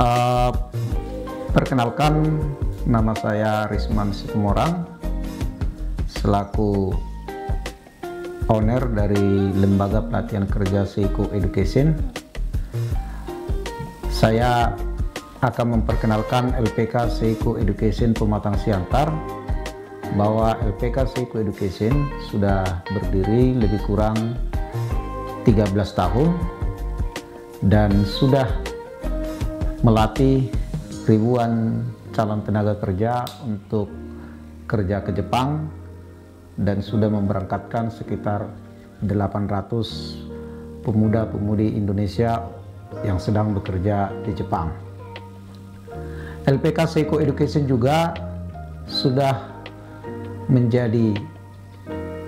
Uh, Perkenalkan, nama saya Risman Situmorang, selaku owner dari Lembaga Pelatihan Kerja Seiko Education. Saya akan memperkenalkan LPK Seiko Education Pematang Siantar, bahwa LPK Seiko Education sudah berdiri lebih kurang 13 tahun dan sudah melatih ribuan calon tenaga kerja untuk kerja ke Jepang dan sudah memberangkatkan sekitar 800 pemuda-pemudi Indonesia yang sedang bekerja di Jepang. LPK Seiko Education juga sudah menjadi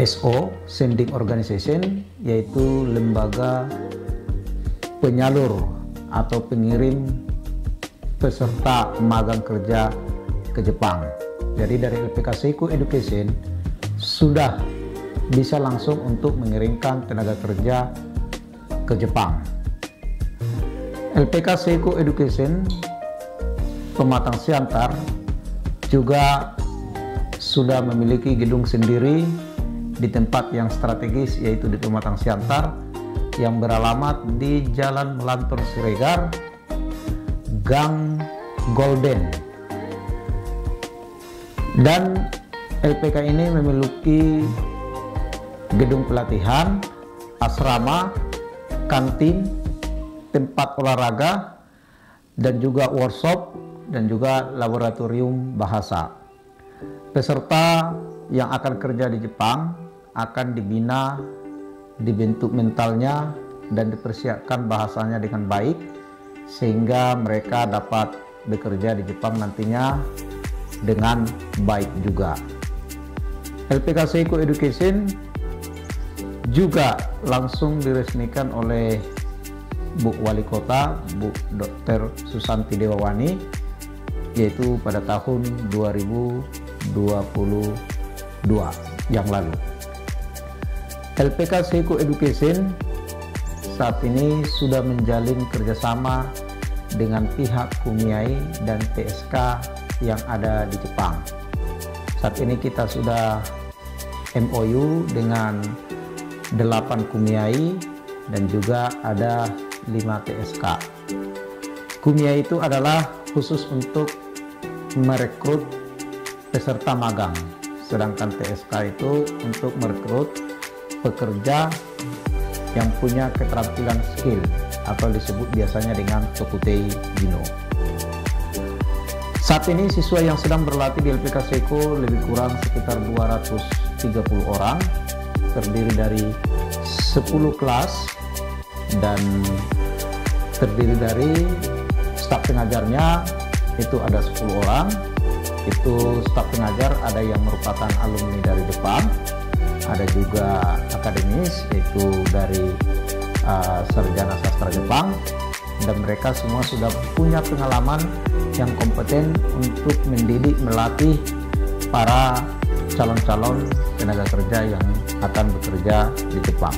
SO, Sending Organization, yaitu lembaga penyalur atau pengirim peserta magang kerja ke Jepang. Jadi dari LPK Seiko Education sudah bisa langsung untuk mengirimkan tenaga kerja ke Jepang. LPK Seiko Education Pematang Siantar juga sudah memiliki gedung sendiri di tempat yang strategis, yaitu di Pematang Siantar, yang beralamat di Jalan Melantor Siregar, Gang Golden. Dan LPK ini memiliki gedung pelatihan, asrama, kantin, tempat olahraga, dan juga workshop, dan juga laboratorium bahasa. Peserta yang akan kerja di Jepang akan dibina, dibentuk mentalnya, dan dipersiapkan bahasanya dengan baik, sehingga mereka dapat bekerja di Jepang nantinya dengan baik juga. LPK Seiko Education juga langsung diresmikan oleh Bu Wali Kota, Bu Dr. Susanti Dewawani, yaitu pada tahun 2022 yang lalu. LPK Seiko Education saat ini sudah menjalin kerjasama dengan pihak Kumiai dan TSK yang ada di Jepang. Saat ini kita sudah MOU dengan 8 Kumiai dan juga ada 5 TSK. Kumiai itu adalah khusus untuk merekrut peserta magang, sedangkan TSK itu untuk merekrut pekerja yang punya keterampilan skill atau disebut biasanya dengan Tokutei Gino. Saat ini siswa yang sedang berlatih di LPK Seiko lebih kurang sekitar 230 orang, terdiri dari 10 kelas dan terdiri dari staf pengajarnya itu ada 10 orang. Itu staf pengajar ada yang merupakan alumni dari Jepang, ada juga akademis, yaitu dari sarjana sastra Jepang, dan mereka semua sudah punya pengalaman yang kompeten untuk mendidik, melatih para calon-calon tenaga kerja yang akan bekerja di Jepang.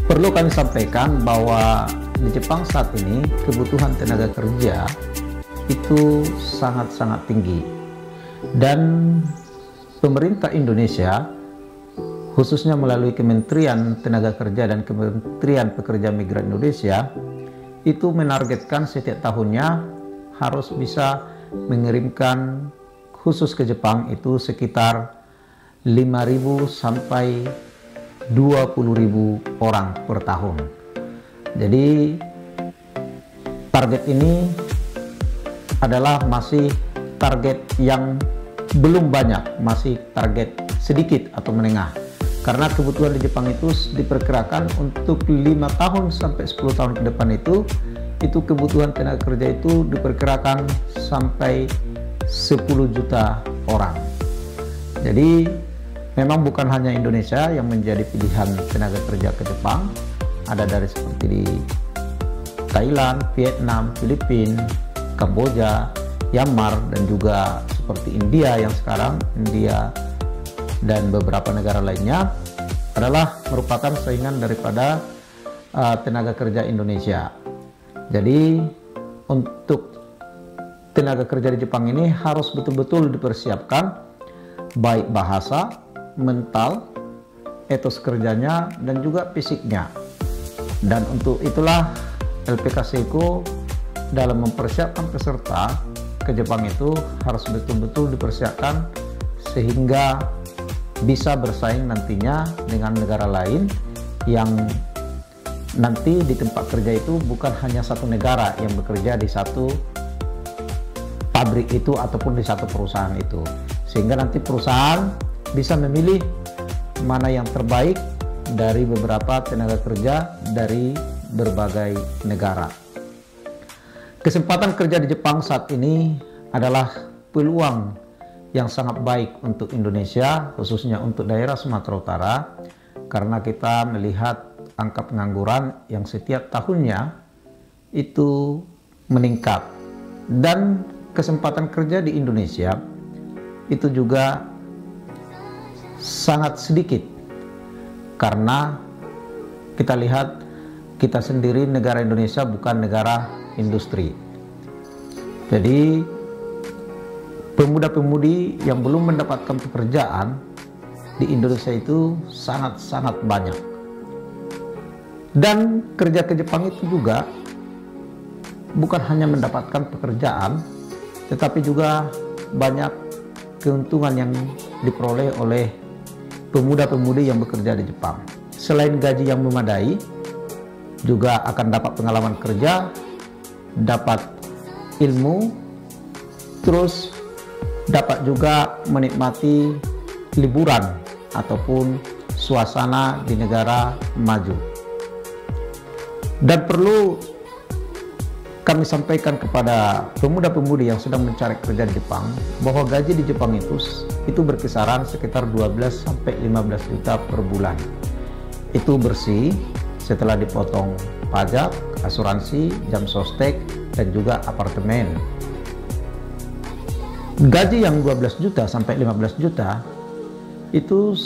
Perlu kami sampaikan bahwa di Jepang saat ini kebutuhan tenaga kerja itu sangat-sangat tinggi, dan pemerintah Indonesia khususnya melalui Kementerian Tenaga Kerja dan Kementerian Pekerja Migran Indonesia itu menargetkan setiap tahunnya harus bisa mengirimkan khusus ke Jepang itu sekitar 5.000 sampai 20.000 orang per tahun. Jadi target ini adalah masih target yang belum banyak, masih target sedikit atau menengah. Karena kebutuhan di Jepang itu diperkirakan untuk 5 tahun sampai 10 tahun ke depan itu kebutuhan tenaga kerja itu diperkirakan sampai 10 juta orang. Jadi memang bukan hanya Indonesia yang menjadi pilihan tenaga kerja ke Jepang, ada dari seperti di Thailand, Vietnam, Filipina, Kamboja, Myanmar, dan juga seperti India yang sekarang dan beberapa negara lainnya adalah merupakan saingan daripada tenaga kerja Indonesia. Jadi untuk tenaga kerja di Jepang ini harus betul-betul dipersiapkan, baik bahasa, mental, etos kerjanya, dan juga fisiknya. Dan untuk itulah LPK Seiko dalam mempersiapkan peserta ke Jepang itu harus betul-betul dipersiapkan sehingga bisa bersaing nantinya dengan negara lain yang nanti di tempat kerja itu bukan hanya satu negara yang bekerja di satu pabrik itu ataupun di satu perusahaan itu, sehingga nanti perusahaan bisa memilih mana yang terbaik dari beberapa tenaga kerja dari berbagai negara. Kesempatan kerja di Jepang saat ini adalah peluang yang sangat baik untuk Indonesia, khususnya untuk daerah Sumatera Utara, karena kita melihat angka pengangguran yang setiap tahunnya itu meningkat, dan kesempatan kerja di Indonesia itu juga sangat sedikit, karena kita lihat kita sendiri, negara Indonesia bukan negara industri. Jadi pemuda-pemudi yang belum mendapatkan pekerjaan di Indonesia itu sangat-sangat banyak. Dan kerja ke Jepang itu juga bukan hanya mendapatkan pekerjaan, tetapi juga banyak keuntungan yang diperoleh oleh pemuda-pemudi yang bekerja di Jepang. Selain gaji yang memadai, juga akan dapat pengalaman kerja, dapat ilmu, terus dapat juga menikmati liburan ataupun suasana di negara maju. Dan perlu kami sampaikan kepada pemuda-pemudi yang sedang mencari kerja di Jepang bahwa gaji di Jepang itu berkisaran sekitar 12 sampai 15 juta per bulan. Itu bersih setelah dipotong pajak, asuransi, jam sostek, dan juga apartemen. Gaji yang 12 juta sampai 15 juta itu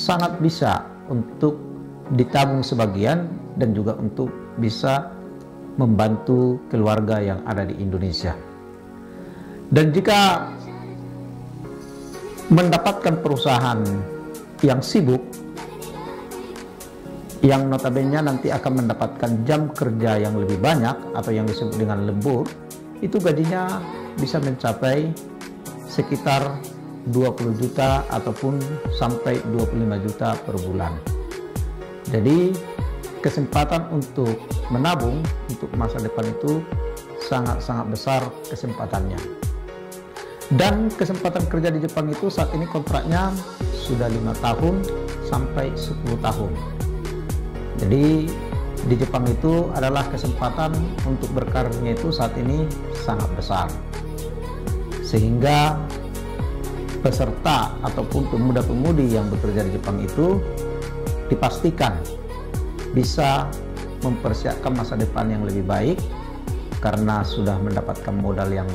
sangat bisa untuk ditabung sebagian dan juga untuk bisa membantu keluarga yang ada di Indonesia. Dan jika mendapatkan perusahaan yang sibuk, yang notabene nanti akan mendapatkan jam kerja yang lebih banyak atau yang disebut dengan lembur, itu gajinya bisa mencapai sekitar 20 juta ataupun sampai 25 juta per bulan. Jadi kesempatan untuk menabung untuk masa depan itu sangat-sangat besar kesempatannya. Dan kesempatan kerja di Jepang itu saat ini kontraknya sudah 5 tahun sampai 10 tahun. Jadi di Jepang itu adalah kesempatan untuk berkarirnya itu saat ini sangat besar, sehingga peserta ataupun pemuda-pemudi yang bekerja di Jepang itu dipastikan bisa mempersiapkan masa depan yang lebih baik karena sudah mendapatkan modal yang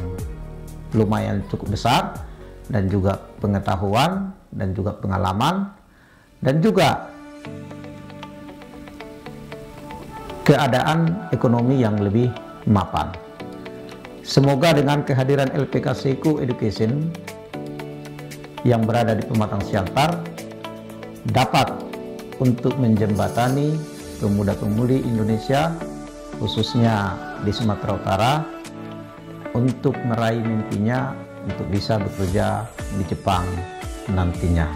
lumayan cukup besar, dan juga pengetahuan dan juga pengalaman, dan juga keadaan ekonomi yang lebih mapan. Semoga dengan kehadiran LPK Seiko Education yang berada di Pematang Siantar dapat untuk menjembatani pemuda-pemudi Indonesia, khususnya di Sumatera Utara, untuk meraih mimpinya untuk bisa bekerja di Jepang nantinya.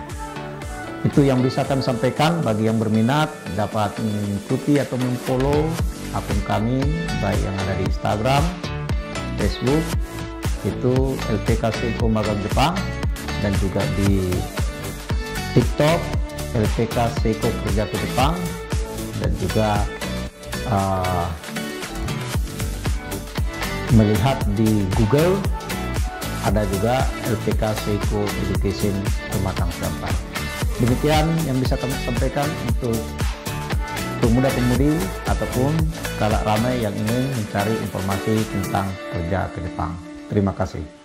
Itu yang bisa kami sampaikan. Bagi yang berminat dapat mengikuti atau memfollow akun kami, baik yang ada di Instagram, Facebook, itu LPK Seiko Magang Jepang, dan juga di TikTok LPK Seiko Kerja ke Jepang, dan juga melihat di Google ada juga LPK Seiko Education Pematang Siantar. Demikian yang bisa kami sampaikan untuk pemuda-pemudi ataupun kalak ramai yang ingin mencari informasi tentang kerja ke Jepang. Terima kasih.